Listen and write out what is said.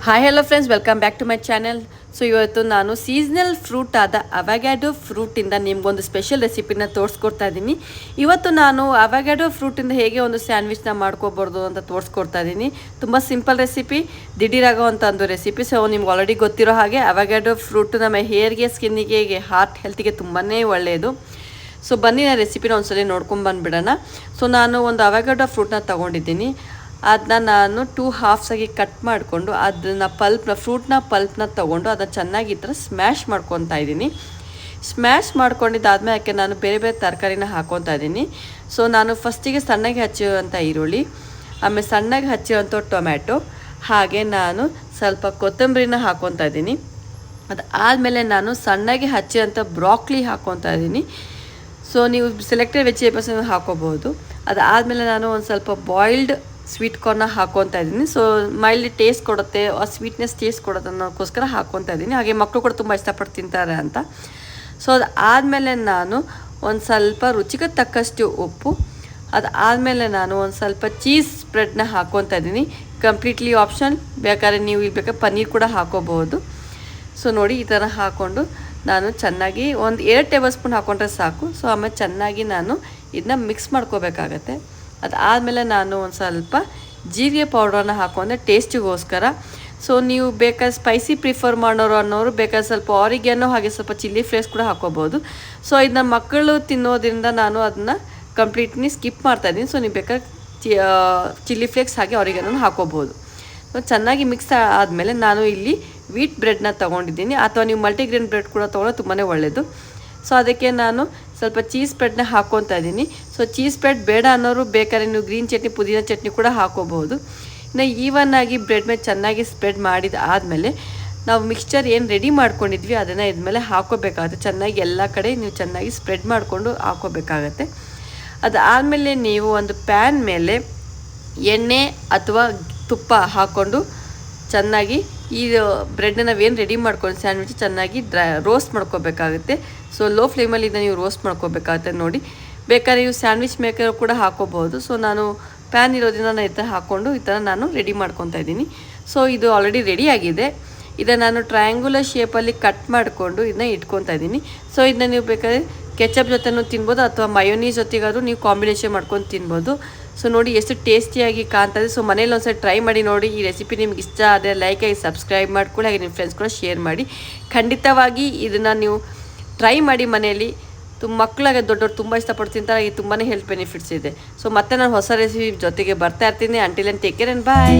Hi hello friends, welcome back to my channel. So ಇವತ್ತು ನಾನು seasonal fruit ಆದ ಅವಗ್ಯಾಡೋ ಫ್ರೂಟಿಂದ ನಿಮ್ಗೊಂದು ಸ್ಪೆಷಲ್ ರೆಸಿಪಿನ ತೋರಿಸ್ಕೊಡ್ತಾ ಇದ್ದೀನಿ. ಇವತ್ತು ನಾನು ಅವಗ್ಯಾಡೋ ಫ್ರೂಟಿಂದ ಹೇಗೆ ಒಂದು ಸ್ಯಾಂಡ್ವಿಚ್ನ ಮಾಡ್ಕೋಬಾರ್ದು ಅಂತ ತೋರಿಸ್ಕೊಡ್ತಾ ಇದ್ದೀನಿ. ತುಂಬ ಸಿಂಪಲ್ ರೆಸಿಪಿ, ದಿಢೀರಾಗೋ ಅಂತ ಒಂದು ರೆಸಿಪಿ. ಸೊ ನಿಮ್ಗೆ ಆಲ್ರೆಡಿ ಗೊತ್ತಿರೋ ಹಾಗೆ ಅವಗ್ಯಾಡೋ ಫ್ರೂಟ್ ನಮ್ಮ ಹೇರ್ಗೆ, ಸ್ಕಿನ್ನಿಗೆ, ಹಾರ್ಟ್ ಹೆಲ್ತಿಗೆ ತುಂಬಾ ಒಳ್ಳೆಯದು. ಸೊ ಬನ್ನಿ ನಾನು ರೆಸಿಪಿನ ಒಂದ್ಸಲ ನೋಡ್ಕೊಂಡು ಬಂದುಬಿಡೋಣ. ಸೊ ನಾನು ಒಂದು ಅವಗ್ಯಾಡೋ ಫ್ರೂಟ್ನ ತೊಗೊಂಡಿದ್ದೀನಿ. ಅದನ್ನ ನಾನು 2 ಹಾಫ್ಸಾಗಿ ಕಟ್ ಮಾಡಿಕೊಂಡು ಅದನ್ನು ಫ್ರೂಟ್ನ ಪಲ್ಪ್ನ ತೊಗೊಂಡು ಅದನ್ನು ಚೆನ್ನಾಗಿ ಈ ಥರ ಸ್ಮ್ಯಾಶ್ ಮಾಡ್ಕೊತಾ ಇದ್ದೀನಿ. ಸ್ಮ್ಯಾಶ್ ಮಾಡ್ಕೊಂಡಿದ್ದಾದ್ಮೇಲೆ ಯಾಕೆ ನಾನು ಬೇರೆ ಬೇರೆ ತರಕಾರಿನ ಹಾಕ್ಕೊತಾ ಇದ್ದೀನಿ. ಸೊ ನಾನು ಫಸ್ಟಿಗೆ ಸಣ್ಣಗೆ ಹಚ್ಚಿರುವಂಥ ಈರುಳ್ಳಿ, ಆಮೇಲೆ ಸಣ್ಣಗೆ ಹಚ್ಚಿರೋಂಥ ಟೊಮ್ಯಾಟೊ, ಹಾಗೆ ನಾನು ಸ್ವಲ್ಪ ಕೊತ್ತಂಬರಿನ ಹಾಕ್ಕೊತಾ ಇದ್ದೀನಿ. ಅದಾದಮೇಲೆ ನಾನು ಸಣ್ಣಗೆ ಹಚ್ಚಿರೋಂಥ ಬ್ರಾಕ್ಲಿ ಹಾಕ್ಕೊತಾ ಇದ್ದೀನಿ. ಸೊ ನೀವು ಸೆಲೆಕ್ಟೆಡ್ ವೆಜಿಟೇಬಲ್ಸನ್ನು ಹಾಕೋಬಹುದು. ಅದಾದಮೇಲೆ ನಾನು ಒಂದು ಸ್ವಲ್ಪ ಬಾಯ್ಲ್ಡ್ ಸ್ವೀಟ್ ಕಾರ್ನ ಹಾಕ್ಕೊತಾ ಇದ್ದೀನಿ. ಸೊ ಮೈಲ್ಡ್ ಟೇಸ್ಟ್ ಕೊಡುತ್ತೆ, ಆ ಸ್ವೀಟ್ನೆಸ್ ಟೇಸ್ಟ್ ಕೊಡುತ್ತೆ ಅನ್ನೋಕ್ಕೋಸ್ಕರ ಹಾಕ್ಕೊತಾ ಇದ್ದೀನಿ. ಹಾಗೆ ಮಕ್ಕಳು ಕೂಡ ತುಂಬ ಇಷ್ಟಪಟ್ಟು ತಿಂತಾರೆ ಅಂತ. ಸೊ ಅದಾದಮೇಲೆ ನಾನು ಒಂದು ಸ್ವಲ್ಪ ರುಚಿಗೆ ತಕ್ಕಷ್ಟು ಉಪ್ಪು, ಅದಾದಮೇಲೆ ನಾನು ಒಂದು ಸ್ವಲ್ಪ ಚೀಸ್ ಸ್ಪ್ರೆಡ್ನ ಹಾಕ್ಕೊತಾ ಇದ್ದೀನಿ. ಕಂಪ್ಲೀಟ್ಲಿ ಆಪ್ಷನ್, ಬೇಕಾದ್ರೆ ನೀವು ಇಲ್ಲಿ ಬೇಕಾದ್ರೆ ಪನ್ನೀರ್ ಕೂಡ ಹಾಕೋಬಹುದು. ಸೊ ನೋಡಿ, ಈ ಥರ ಹಾಕ್ಕೊಂಡು ನಾನು ಚೆನ್ನಾಗಿ ಒಂದು 2 ಟೇಬಲ್ ಸ್ಪೂನ್ ಹಾಕ್ಕೊಂಡ್ರೆ ಸಾಕು. ಸೊ ಆಮೇಲೆ ಚೆನ್ನಾಗಿ ನಾನು ಇದನ್ನ ಮಿಕ್ಸ್ ಮಾಡ್ಕೋಬೇಕಾಗತ್ತೆ. ಅದಾದಮೇಲೆ ನಾನು ಒಂದು ಸ್ವಲ್ಪ ಜೀರಿಗೆ ಪೌಡ್ರನ್ನ ಹಾಕೊಂಡೆ ಟೇಸ್ಟಿಗೋಸ್ಕರ. ಸೊ ನೀವು ಬೇಕಾದ್ರೆ ಸ್ಪೈಸಿ ಪ್ರಿಫರ್ ಅನ್ನೋರು ಬೇಕಾದ್ರೆ ಸ್ವಲ್ಪ ಆರಿಗ್ಯಾನೋ ಹಾಗೆ ಸ್ವಲ್ಪ ಚಿಲ್ಲಿ ಫ್ಲೇಕ್ಸ್ ಕೂಡ ಹಾಕೋಬೋದು. ಸೊ ಇದನ್ನ ಮಕ್ಕಳು ತಿನ್ನೋದ್ರಿಂದ ನಾನು ಅದನ್ನು ಕಂಪ್ಲೀಟ್ಲಿ ಸ್ಕಿಪ್ ಮಾಡ್ತಾಯಿದ್ದೀನಿ. ಸೊ ನೀವು ಬೇಕಾದ್ರೆ ಚಿಲ್ಲಿ ಫ್ಲೇಕ್ಸ್ ಹಾಗೆ ಆರಿಗ್ಯಾನೋ ಹಾಕೋಬೋದು. ಸೊ ಚೆನ್ನಾಗಿ ಮಿಕ್ಸ್ ಆದಮೇಲೆ ನಾನು ಇಲ್ಲಿ ವೀಟ್ ಬ್ರೆಡ್ನ ತೊಗೊಂಡಿದ್ದೀನಿ, ಅಥವಾ ನೀವು ಮಲ್ಟಿಗ್ರೇನ್ ಬ್ರೆಡ್ ಕೂಡ ತೊಗೊಳ್ಳೋದು ತುಂಬಾ ಒಳ್ಳೆಯದು. ಸೊ ಅದಕ್ಕೆ ನಾನು ಸ್ವಲ್ಪ ಚೀಸ್ ಬ್ರೆಡ್ನ ಹಾಕ್ಕೊತಾ ಇದ್ದೀನಿ. ಸೊ ಚೀಸ್ ಬ್ರೆಡ್ ಬೇಡ ಅನ್ನೋರು ಬೇಕಾದ್ರೆ ನೀವು ಗ್ರೀನ್ ಚಟ್ನಿ, ಪುದೀನ ಚಟ್ನಿ ಕೂಡ ಹಾಕೋಬಹುದು. ಇನ್ನು ಈವನ್ನಾಗಿ ಬ್ರೆಡ್ ಮೇಲೆ ಚೆನ್ನಾಗಿ ಸ್ಪ್ರೆಡ್ ಮಾಡಿದ ಆದಮೇಲೆ ನಾವು ಮಿಕ್ಸ್ಚರ್ ಏನು ರೆಡಿ ಮಾಡ್ಕೊಂಡಿದ್ವಿ ಅದನ್ನು ಇದ್ಮೇಲೆ ಹಾಕೋಬೇಕಾಗುತ್ತೆ. ಚೆನ್ನಾಗಿ ಎಲ್ಲ ಕಡೆ ನೀವು ಚೆನ್ನಾಗಿ ಸ್ಪ್ರೆಡ್ ಮಾಡಿಕೊಂಡು ಹಾಕೋಬೇಕಾಗತ್ತೆ. ಅದಾದಮೇಲೆ ನೀವು ಒಂದು ಪ್ಯಾನ್ ಮೇಲೆ ಎಣ್ಣೆ ಅಥವಾ ತುಪ್ಪ ಹಾಕ್ಕೊಂಡು ಚೆನ್ನಾಗಿ ಈ ಬ್ರೆಡ್ನ ನಾವೇನು ರೆಡಿ ಮಾಡ್ಕೊಂಡು ಸ್ಯಾಂಡ್ವಿಚ್ ಚೆನ್ನಾಗಿ ರೋಸ್ಟ್ ಮಾಡ್ಕೋಬೇಕಾಗುತ್ತೆ. ಸೊ ಲೋ ಫ್ಲೇಮಲ್ಲಿ ಇದನ್ನು ನೀವು ರೋಸ್ಟ್ ಮಾಡ್ಕೋಬೇಕಾಗುತ್ತೆ. ನೋಡಿ, ಬೇಕಾದ್ರೆ ನೀವು ಸ್ಯಾಂಡ್ವಿಚ್ ಮೇಕರ್ ಕೂಡ ಹಾಕೋಬಹುದು. ಸೊ ನಾನು ಪ್ಯಾನ್ ಇರೋದ್ರಿಂದ ನಾನು ಈ ಥರ ಹಾಕ್ಕೊಂಡು ಈ ಥರ ನಾನು ರೆಡಿ ಮಾಡ್ಕೊತಾ ಇದ್ದೀನಿ. ಸೊ ಇದು ಆಲ್ರೆಡಿ ರೆಡಿ ಆಗಿದೆ. ಇದನ್ನು ನಾನು ಟ್ರಯಾಂಗುಲರ್ ಶೇಪಲ್ಲಿ ಕಟ್ ಮಾಡಿಕೊಂಡು ಇದನ್ನ ಇಟ್ಕೊತಾ ಇದ್ದೀನಿ. ಸೊ ಇದನ್ನ ನೀವು ಬೇಕಾದ್ರೆ ಕೆಚಪ್ ಜೊತೆನೂ ತಿನ್ಬೋದು, ಅಥವಾ ಮಯೋನೀಸ್ ಜೊತೆಗಾದರೂ ನೀವು ಕಾಂಬಿನೇಷನ್ ಮಾಡ್ಕೊಂಡು ತಿನ್ಬೋದು. ಸೊ ನೋಡಿ ಎಷ್ಟು ಟೇಸ್ಟಿಯಾಗಿ ಕಾಣ್ತದೆ. ಸೊ ಮನೇಲಿ ಒಂದ್ಸರಿ ಟ್ರೈ ಮಾಡಿ ನೋಡಿ. ಈ ರೆಸಿಪಿ ನಿಮ್ಗೆ ಇಷ್ಟ ಆದರೆ ಲೈಕ್ ಆಗಿ ಸಬ್ಸ್ಕ್ರೈಬ್ ಮಾಡ್ಕೊಳ್ಳಿ, ಹಾಗೆ ನಿಮ್ಮ ಫ್ರೆಂಡ್ಸ್ ಕೂಡ ಶೇರ್ ಮಾಡಿ. ಖಂಡಿತವಾಗಿ ಇದನ್ನು ನೀವು ಟ್ರೈ ಮಾಡಿ ಮನೆಯಲ್ಲಿ. ಮಕ್ಕಳಾಗೆ ದೊಡ್ಡವ್ರು ತುಂಬ ಇಷ್ಟಪಟ್ಟು ತಿಂತಾರೆ. ತುಂಬಾ ಹೆಲ್ತ್ ಬೆನಿಫಿಟ್ಸ್ ಇದೆ. ಸೊ ಮತ್ತೆ ನಾನು ಹೊಸ ರೆಸಿಪಿ ಜೊತೆಗೆ ಬರ್ತಾ ಇರ್ತೀನಿ. Until then take care and bye.